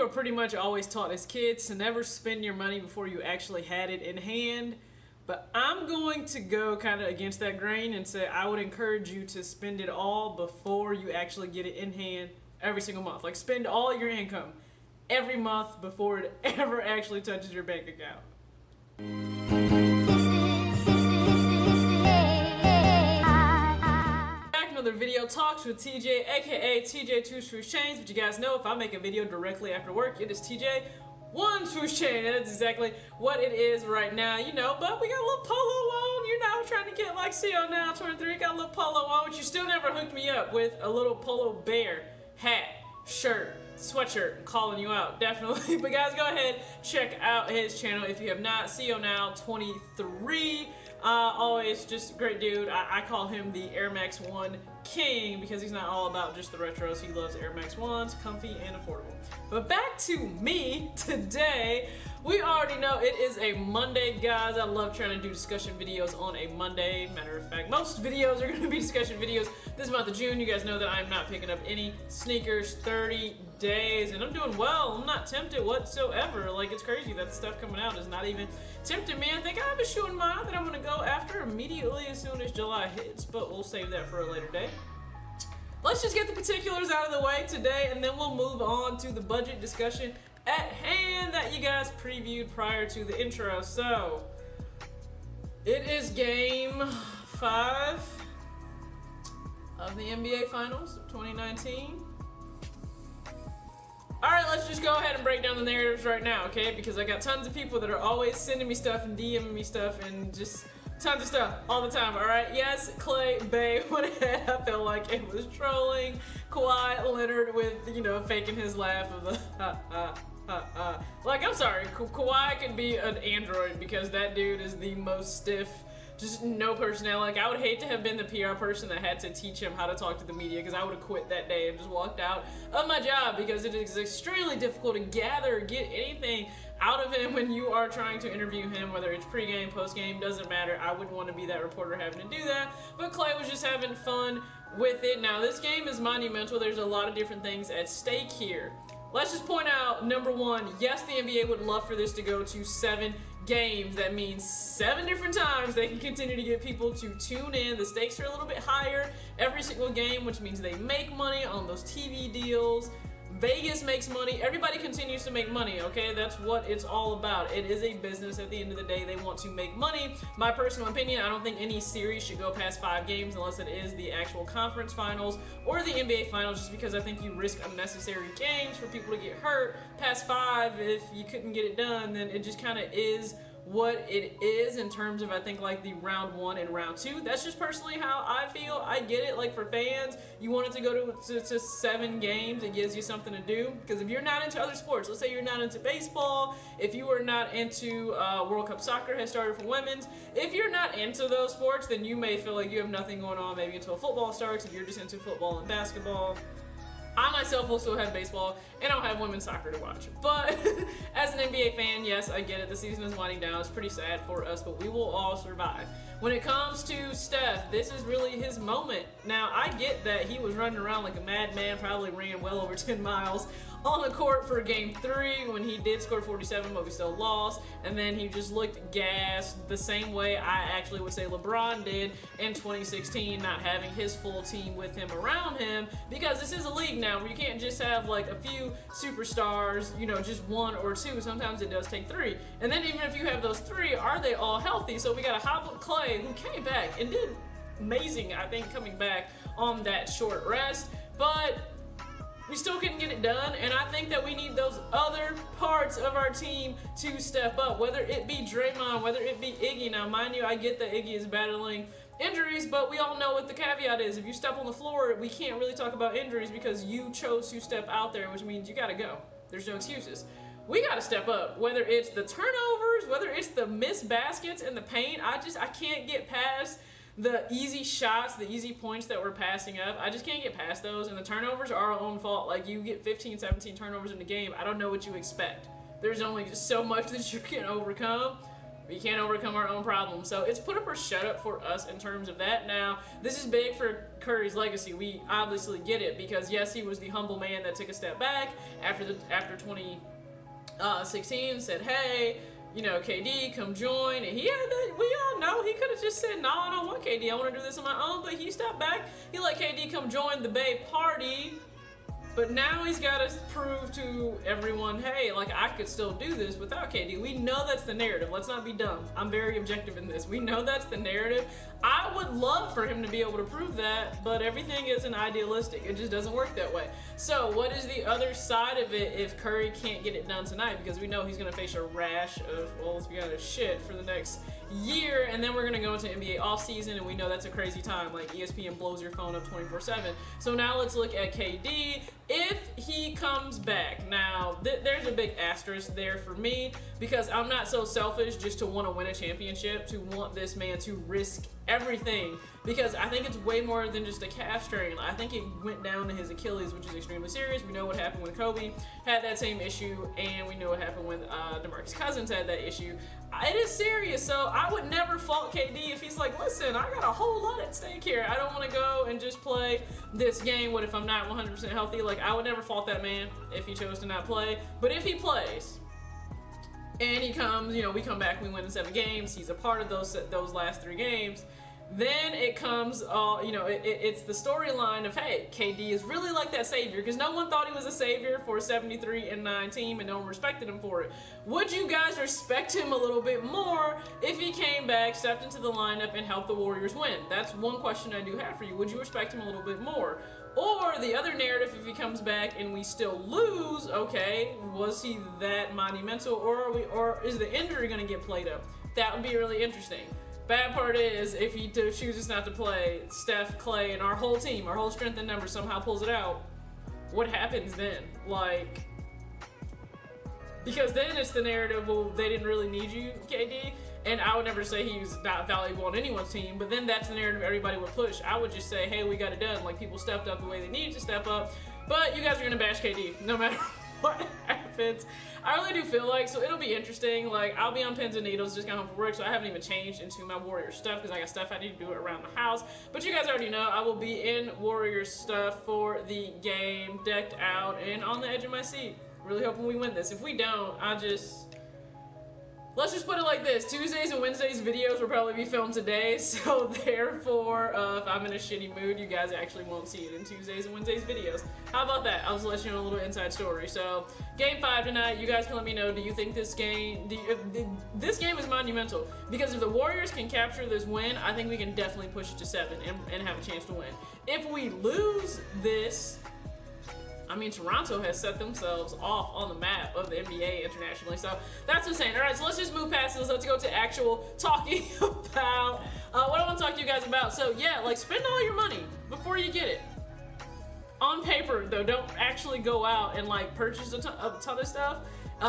were pretty much always taught as kids to never spend your money before you actually had it in hand. But I'm going to go kind of against that grain and say I would encourage you to spend it all before you actually get it in hand every single month. Like, spend all your income every month before it ever actually touches your bank account. Back another video, Talks with TJ, aka TJ 2 Swoosh Chains. But you guys know if I make a video directly after work, it is TJ 1 swoosh chain, and that's exactly what it is right now, you know. But we got a little polo on, you know, trying to get like CO now 23, got a little polo on, but you still never hooked me up with a little polo bear hat, shirt, sweatshirt. I'm calling you out, definitely. But guys, go ahead, check out his channel if you have not. CO now 23, always just a great dude. I call him the Air Max 1 king because he's not all about just the retros. He loves Air Max 1s, comfy and affordable. But back to me today. We already know it is a Monday, guys. I love trying to do discussion videos on a Monday. Matter of fact, most videos are going to be discussion videos this month of June. You guys know that I'm not picking up any sneakers 30 days, and I'm doing well. I'm not tempted whatsoever. Like, it's crazy that the stuff coming out is not even tempting me. I think I have a shoe in mind that I'm going to go after immediately as soon as July hits, but we'll save that for a later day. Let's just get the particulars out of the way today, and then we'll move on to the budget discussion at hand that you guys previewed prior to the intro. So, it is game 5 of the NBA Finals of 2019. Alright, let's just go ahead and break down the narratives right now, okay? Because I got tons of people that are always sending me stuff and DMing me stuff and just tons of stuff all the time, alright? Yes, Clay Bay went ahead. I felt like it was trolling. Kawhi Leonard with, you know, faking his laugh of the Like, I'm sorry, Kawhi could be an android because that dude is the most stiff, just no personality. Like, I would hate to have been the PR person that had to teach him how to talk to the media, because I would have quit that day and just walked out of my job, because it is extremely difficult to get anything out of him when you are trying to interview him, whether it's pregame, postgame, doesn't matter. I wouldn't want to be that reporter having to do that, but Clay was just having fun with it. Now, this game is monumental. There's a lot of different things at stake here. Let's just point out, number one, yes, the NBA would love for this to go to 7 games. That means 7 different times they can continue to get people to tune in. The stakes are a little bit higher every single game, which means they make money on those TV deals. Vegas makes money. Everybody continues to make money, okay? That's what it's all about. It is a business at the end of the day. They want to make money. My personal opinion, I don't think any series should go past 5 games unless it is the actual conference finals or the NBA finals, just because I think you risk unnecessary games for people to get hurt. Past 5, if you couldn't get it done, then it just kind of is what it is in terms of, I think, like the round 1 and round 2. That's just personally how I feel. I get it, like, for fans, you want it to go to 7 games. It gives you something to do, because if you're not into other sports, let's say you're not into baseball, if you are not into World Cup soccer has started for women's, if you're not into those sports, then you may feel like you have nothing going on maybe until football starts. If you're just into football and basketball, I myself will still have baseball, and I'll have women's soccer to watch. But as an NBA fan, yes, I get it. The season is winding down. It's pretty sad for us, but we will all survive. When it comes to Steph, this is really his moment. Now, I get that he was running around like a madman, probably ran well over 10 miles on the court for game 3 when he did score 47, but we still lost. And then he just looked gassed the same way I actually would say LeBron did in 2016, not having his full team with him around him, because this is a league now where you can't just have like a few superstars, you know, just 1 or 2. Sometimes it does take 3. And then even if you have those 3, are they all healthy? So we got a hobbled Clay who came back and did amazing, I think, coming back on that short rest. But we still couldn't get it done, and I think that we need those other parts of our team to step up, whether it be Draymond, whether it be Iggy. Now, mind you, I get that Iggy is battling injuries, but we all know what the caveat is. If you step on the floor, we can't really talk about injuries because you chose to step out there, which means you gotta go. There's no excuses. We gotta step up, whether it's the turnovers, whether it's the missed baskets in the paint. I can't get past the easy shots, the easy points that we're passing up. I just can't get past those, and the turnovers are our own fault. Like, you get 15, 17 turnovers in the game, I don't know what you expect. There's only just so much that you can overcome. We can't overcome our own problems. So it's put up or shut up for us in terms of that. Now, this is big for Curry's legacy. We obviously get it because yes, he was the humble man that took a step back after 2016, said, hey, you know, KD, come join. And he had that, we all know, he could have just said, no, I don't want KD. I want to do this on my own. But he stepped back. He let KD come join the Bay party. But now he's got to prove to everyone, hey, like, I could still do this without KD. We know that's the narrative. Let's not be dumb. I'm very objective in this. We know that's the narrative. I would love for him to be able to prove that, but everything isn't idealistic. It just doesn't work that way. So what is the other side of it if Curry can't get it done tonight? Because we know he's going to face a rash of, well, let's be honest, shit for the next year, and then we're going to go into NBA offseason, and we know that's a crazy time. Like, ESPN blows your phone up 24/7. So now let's look at KD. If he comes back, now there's a big asterisk there for me because I'm not so selfish just to want to win a championship, to want this man to risk everything, because I think it's way more than just a calf strain. I think it went down to his Achilles, which is extremely serious. We know what happened when Kobe had that same issue, and we know what happened when DeMarcus Cousins had that issue. It is serious, so I would never fault KD if he's like, listen, I got a whole lot at stake here. I don't want to go and just play this game. What if I'm not 100% healthy? Like, I would never fault that man if he chose to not play. But if he plays, and he comes, you know, we come back, we win in 7 games, he's a part of those last 3 games, then it comes, you know, it's the storyline of, hey, KD is really like that savior, because no one thought he was a savior for a 73-9 team, and no one respected him for it. Would you guys respect him a little bit more if he came back, stepped into the lineup, and helped the Warriors win? That's one question I do have for you. Would you respect him a little bit more? Or the other narrative, if he comes back and we still lose, okay, was he that monumental, or is the injury going to get played up? That would be really interesting. Bad part is, if he chooses not to play, Steph, Clay, and our whole team, our whole strength in numbers somehow pulls it out, what happens then? Like, because then it's the narrative, well, they didn't really need you, KD. And I would never say he was not valuable on anyone's team, but then that's the narrative everybody would push. I would just say, hey, we got it done. Like, people stepped up the way they needed to step up, but you guys are gonna bash KD no matter what happens. I really do feel like, so it'll be interesting. Like, I'll be on pins and needles, just got home from work, so I haven't even changed into my Warrior stuff because I got stuff I need to do around the house. But you guys already know I will be in Warrior stuff for the game, decked out and on the edge of my seat. Really hoping we win this. If we don't, let's just put it like this. Tuesdays and Wednesdays videos will probably be filmed today, so therefore, if I'm in a shitty mood, you guys actually won't see it in Tuesdays and Wednesdays videos. How about that? I'll just let you know a little inside story. So, Game 5 tonight, you guys can let me know, do you think this game, this game is monumental? Because if the Warriors can capture this win, I think we can definitely push it to 7 and have a chance to win. If we lose this, I mean, Toronto has set themselves off on the map of the NBA internationally, so that's insane. All right, so let's just move past this. Let's go to actual talking about what I want to talk to you guys about. So yeah, like, spend all your money before you get it. On paper, though, don't actually go out and like purchase a ton of stuff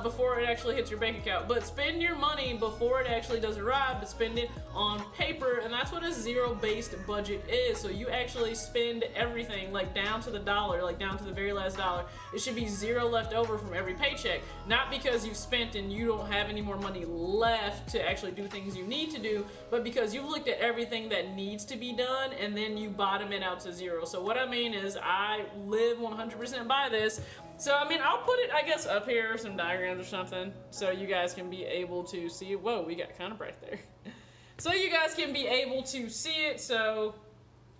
before it actually hits your bank account. But spend your money before it actually does arrive, but spend it on paper, and that's what a zero-based budget is. So you actually spend everything, like down to the dollar, like down to the very last dollar. It should be 0 left over from every paycheck. Not because you've spent and you don't have any more money left to actually do things you need to do, but because you've looked at everything that needs to be done and then you bottom it out to 0. So what I mean is, I live 100% by this. So, I mean, I'll put it, I guess, up here, some diagrams or something, so you guys can be able to see it. Whoa, we got kind of bright there. So you guys can be able to see it. So,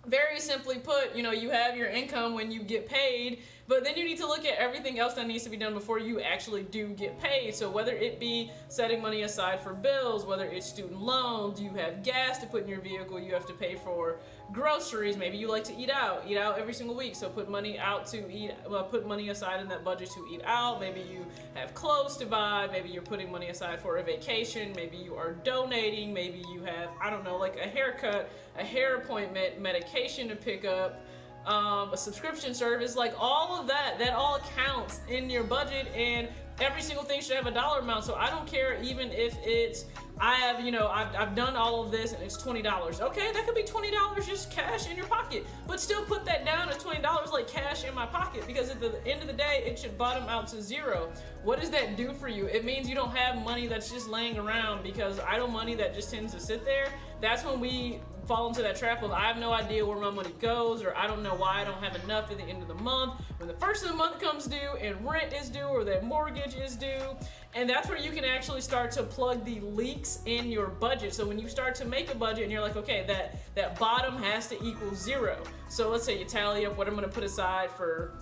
very simply put, you know, you have your income when you get paid, but then you need to look at everything else that needs to be done before you actually do get paid. So whether it be setting money aside for bills, whether it's student loans, you have gas to put in your vehicle, you have to pay for groceries, maybe you like to eat out every single week, so put money out to eat, put money aside in that budget to eat out. Maybe you have clothes to buy, maybe you're putting money aside for a vacation, maybe you are donating, maybe you have, I don't know, like a haircut, a hair appointment, medication to pick up, a subscription service, like all of that all counts in your budget, and every single thing should have a dollar amount. So I don't care even if it's, I have, you know, I've done all of this and it's $20. Okay, that could be $20 just cash in your pocket, but still put that down as $20 like cash in my pocket, because at the end of the day, it should bottom out to zero. What does that do for you? It means you don't have money that's just laying around, because idle money that just tends to sit there, that's when we fall into that trap of I have no idea where my money goes, or I don't know why I don't have enough at the end of the month, when the first of the month comes due and rent is due or that mortgage is due. And that's where you can actually start to plug the leaks in your budget. So when you start to make a budget and you're like, okay, that bottom has to equal zero. So let's say you tally up what I'm gonna put aside for,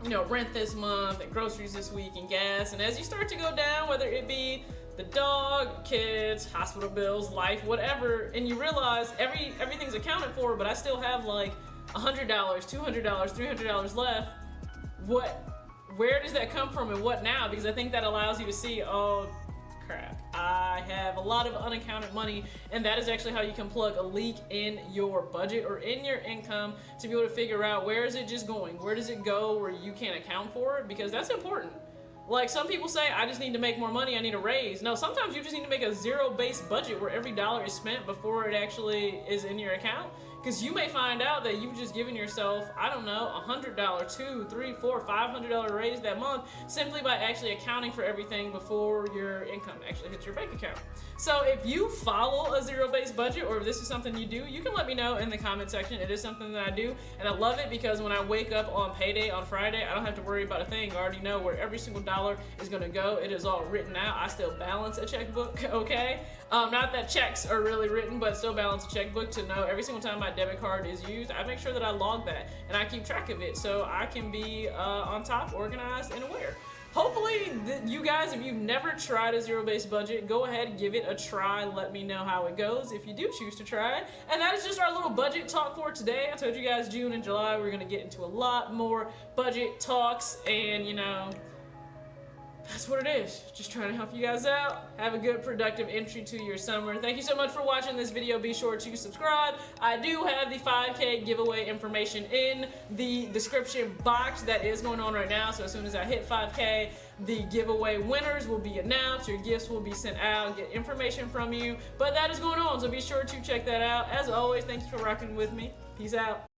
you know, rent this month and groceries this week and gas. And as you start to go down, whether it be the dog, kids, hospital bills, life, whatever, and you realize everything's accounted for, but I still have like $100, $200, $300 left. Where does that come from and what now? Because I think that allows you to see, oh crap, I have a lot of unaccounted money, and that is actually how you can plug a leak in your budget or in your income to be able to figure out where is it just going, where does it go where you can't account for it, because that's important. Like some people say, I just need to make more money, I need a raise. No, sometimes you just need to make a zero-based budget where every dollar is spent before it actually is in your account. Because you may find out that you've just given yourself, I don't know, $100, $200, $300, $400, $500 raise that month simply by actually accounting for everything before your income actually hits your bank account. So if you follow a zero-based budget, or if this is something you do, you can let me know in the comment section. It is something that I do, and I love it because when I wake up on payday on Friday, I don't have to worry about a thing. I already know where every single dollar is gonna go. It is all written out. I still balance a checkbook, okay? Not that checks are really written, but still balance a checkbook to know every single time my debit card is used. I make sure that I log that and I keep track of it so I can be on top, organized, and aware. Hopefully you guys, if you've never tried a zero-based budget, go ahead and give it a try. Let me know how it goes if you do choose to try it. And that is just our little budget talk for today. I told you guys June and July we're gonna get into a lot more budget talks, and you know, that's what it is. Just trying to help you guys out. Have a good, productive entry to your summer. Thank you so much for watching this video. Be sure to subscribe. I do have the 5K giveaway information in the description box that is going on right now. So as soon as I hit 5K, the giveaway winners will be announced. Your gifts will be sent out, get information from you. But that is going on, so be sure to check that out. As always, thank you for rocking with me. Peace out.